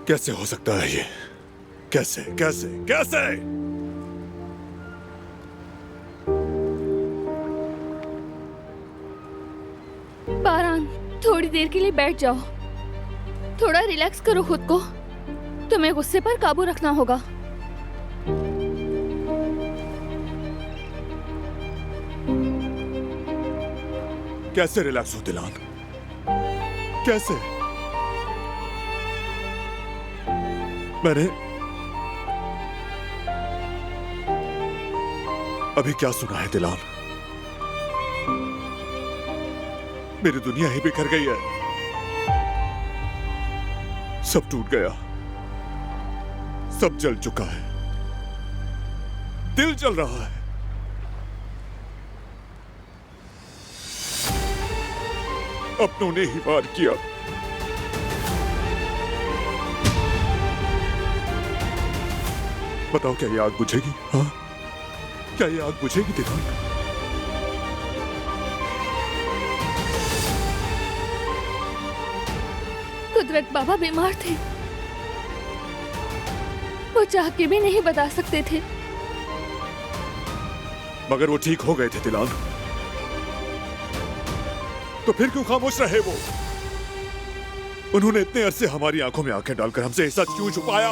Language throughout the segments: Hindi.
कैसे हो सकता है ये? कैसे कैसे कैसे? बारान, थोड़ी देर के लिए बैठ जाओ। थोड़ा रिलैक्स करो खुद को। तुम्हें गुस्से पर काबू रखना होगा। कैसे रिलैक्स हो दिलान? कैसे? मैंने अभी क्या सुना है दिलान? मेरी दुनिया ही बिखर गई है। सब टूट गया, सब जल चुका है, दिल जल रहा है। अपनों ने ही वार किया। बताओ, क्या ये आग बुझेगी? हाँ, क्या ये आग बुझेगी दिलान? कुदरत बाबा बीमार थे, वो चाह के भी नहीं बता सकते थे। मगर वो ठीक हो गए थे दिलान। तो फिर क्यों खामोश रहे वो? उन्होंने इतने अरसे हमारी आंखों में आंखें डालकर हमसे सच क्यों छुपाया?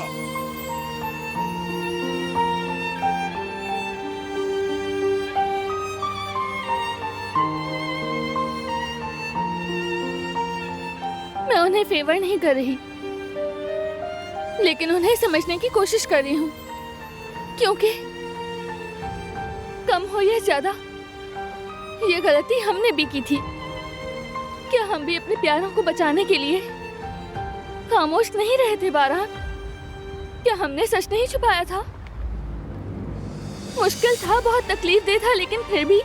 मैं उन्हें फेवर नहीं कर रही, लेकिन उन्हें समझने की कोशिश कर रही हूँ, क्योंकि कम हो या ज्यादा, ये गलती हमने भी की थी। क्या हम भी अपने प्यारों को बचाने के लिए खामोश नहीं रहे थे बारान? क्या हमने सच नहीं छुपाया था? मुश्किल था, बहुत तकलीफदेह था, लेकिन फिर भी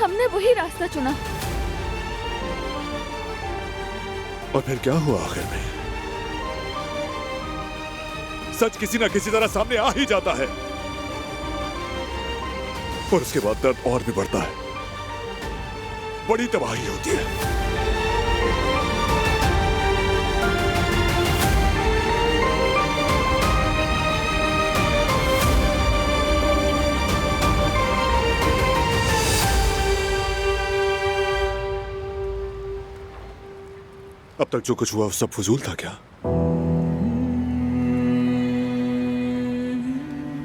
हमने वही रास्ता चुना। और फिर क्या हुआ आखिर में? सच किसी ना किसी तरह सामने आ ही जाता है, और उसके बाद दर्द और भी बढ़ता है, बड़ी तबाही होती है। अब तक जो कुछ हुआ वो सब फजूल था क्या?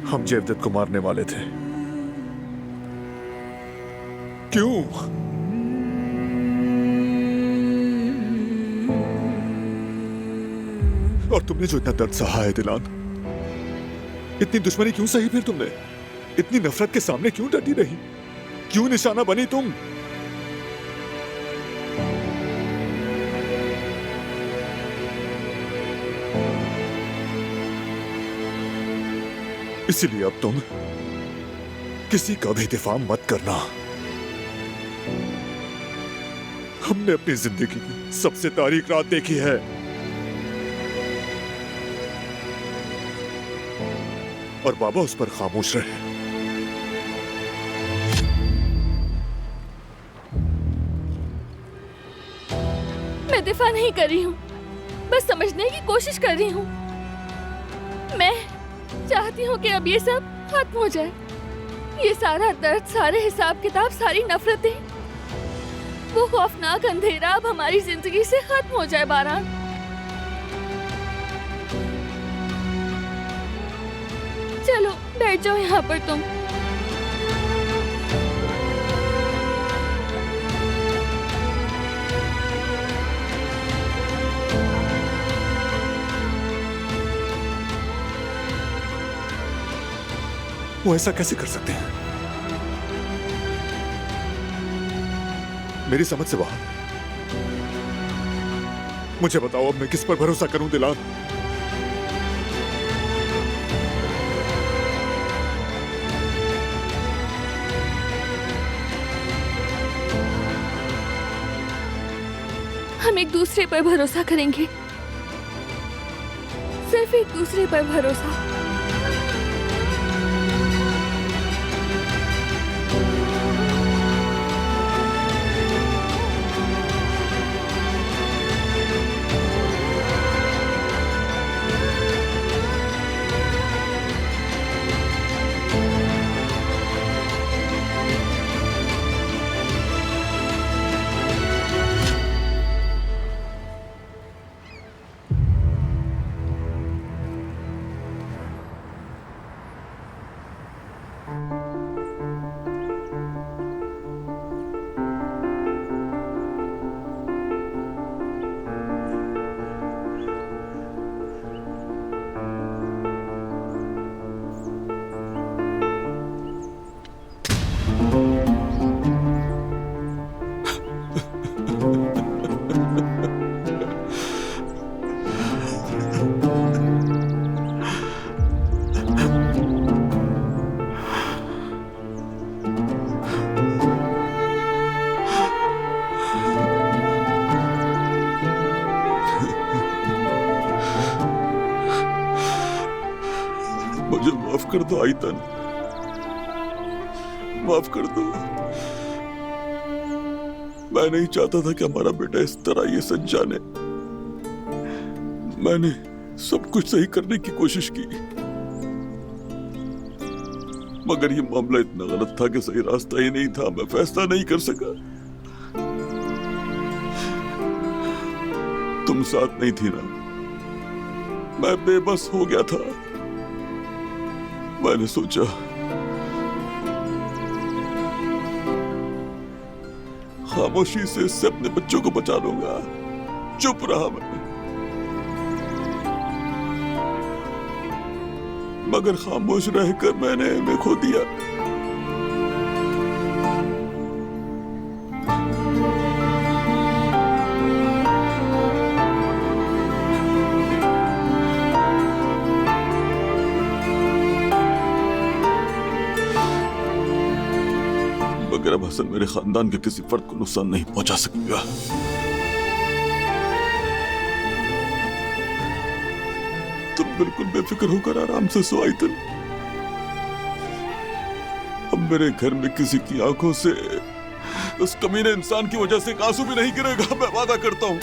हम जेवदत्त को मारने वाले थे। क्यों? और तुमने जो इतना दर्द सहा है दिलान, इतनी दुश्मनी क्यों सही फिर तुमने? इतनी नफरत के सामने क्यों डटी रही? क्यों निशाना बनी तुम? इसीलिए अब तुम किसी का भी दिफा मत करना। हमने अपनी जिंदगी की सबसे तारीक रात देखी है, और बाबा उस पर खामोश रहे। मैं दिफा नहीं कर रही हूँ, बस समझने की कोशिश कर रही हूँ। मैं चाहती हूँ कि अब ये सब खत्म हो जाए। ये सारा दर्द, सारे हिसाब किताब, सारी नफरतें, वो खौफनाक अंधेरा अब हमारी जिंदगी से खत्म हो जाए बारान। चलो बैठ जाओ यहाँ पर तुम। वो ऐसा कैसे कर सकते हैं? मेरी समझ से बाहर। मुझे बताओ, अब मैं किस पर भरोसा करूं दिलान? हम एक दूसरे पर भरोसा करेंगे, सिर्फ एक दूसरे पर भरोसा। मुझे माफ कर दो आयतन, माफ कर दो। मैं नहीं चाहता था कि हमारा बेटा इस तरह ये सच जाने। मैंने सब कुछ सही करने की कोशिश की, मगर ये मामला इतना गलत था कि सही रास्ता ही नहीं था। मैं फैसला नहीं कर सका। तुम साथ नहीं थी ना, मैं बेबस हो गया था। मैंने सोचा खामोशी से इससे अपने बच्चों को बचा लूंगा। चुप रहा मैं, मगर खामोश रहकर मैंने इन्हें खो दिया। मगर अब हसन मेरे खानदान के किसी फर्द को नुकसान नहीं पहुंचा सकेगा। तुम बिल्कुल बेफिक्र होकर आराम से सो आयतन। अब मेरे घर में किसी की आंखों से उस कमीने इंसान की वजह से एक आंसू भी नहीं गिरेगा। मैं वादा करता हूं,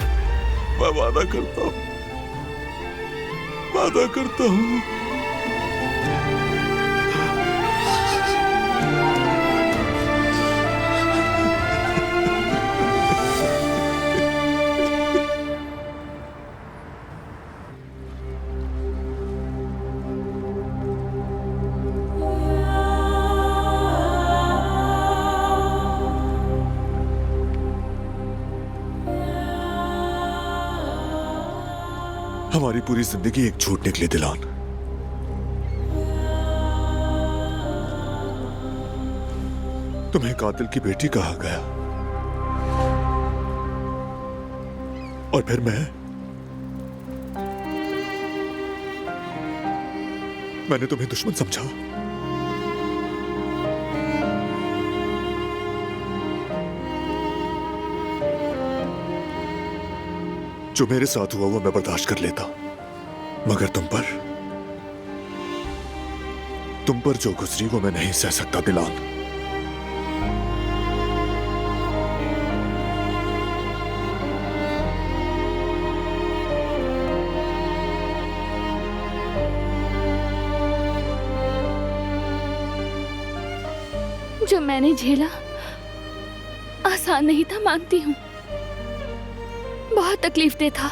मैं वादा करता हूं, वादा करता हूं। हमारी पूरी जिंदगी एक झूठ निकली दिलान। तुम्हें कातिल की बेटी कहा गया और फिर मैंने तुम्हें दुश्मन समझा। जो मेरे साथ हुआ वो मैं बर्दाश्त कर लेता, मगर तुम पर जो गुजरी वो मैं नहीं सह सकता दिलान। जो मैंने झेला आसान नहीं था, मानती हूँ। बहुत तकलीफदेह था,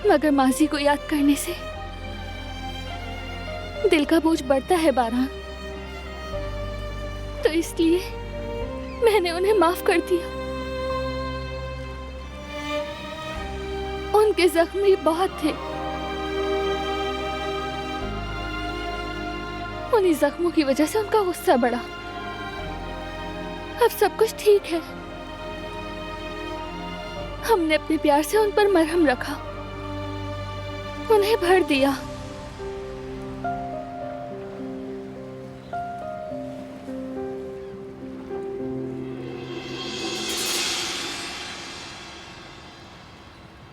मगर माजी को याद करने से दिल का बोझ बढ़ता है बारान। तो इसलिए मैंने उन्हें माफ कर दिया। उनके जख्म भी बहुत थे, उन्हीं जख्मों की वजह से उनका गुस्सा बढ़ा। अब सब कुछ ठीक है। हमने अपने प्यार से उन पर मरहम रखा, उन्हें भर दिया।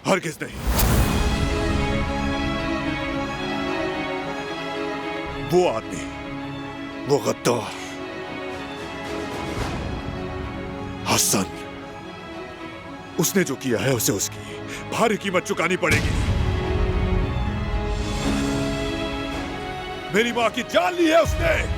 हरगिज़ नहीं। वो आदमी, वो गद्दार हसन, उसने जो किया है उसे उसकी भारी कीमत चुकानी पड़ेगी। मेरी मां की जान ली है उसने।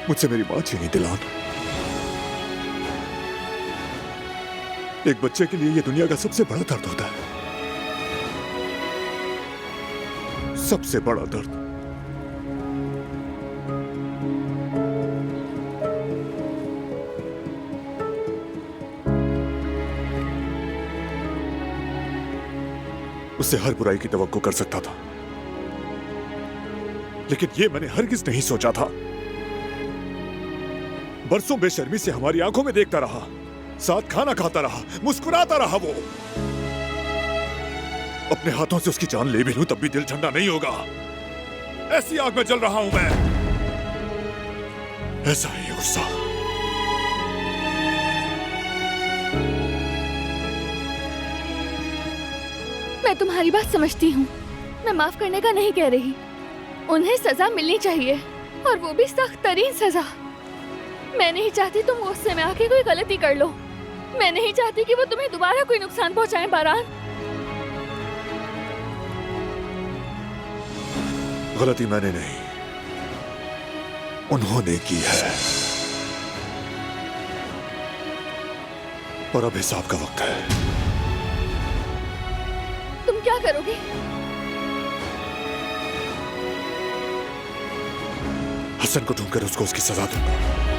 मुझसे मेरी मां छीनी दिलान। एक बच्चे के लिए यह दुनिया का सबसे बड़ा दर्द होता है, सबसे बड़ा दर्द। उससे हर बुराई की तवक्को कर सकता था, लेकिन यह मैंने हरगिज़ नहीं सोचा था। बरसों बेशर्मी से हमारी आंखों में देखता रहा साथ खाना खाता रहा, मुस्कुराता रहा वो। अपने हाथों से उसकी जान ले भी लूं तब भी दिल ठंडा नहीं होगा। ऐसी आग में जल रहा हूं मैं। ऐसा ही गुस्सा। मैं तुम्हारी बात समझती हूँ। मैं माफ करने का नहीं कह रही। उन्हें सजा मिलनी चाहिए, और वो भी सख्त तरीन सजा। मैं नहीं चाहती तुम गुस्से में आके कोई गलती कर लो। मैं नहीं चाहती कि वो तुम्हें दोबारा कोई नुकसान पहुंचाएं बारान। गलती मैंने नहीं, उन्होंने की है, और अब हिसाब का वक्त है। तुम क्या करोगे? हसन को ढूंढकर उसको उसकी सजा दूंगा।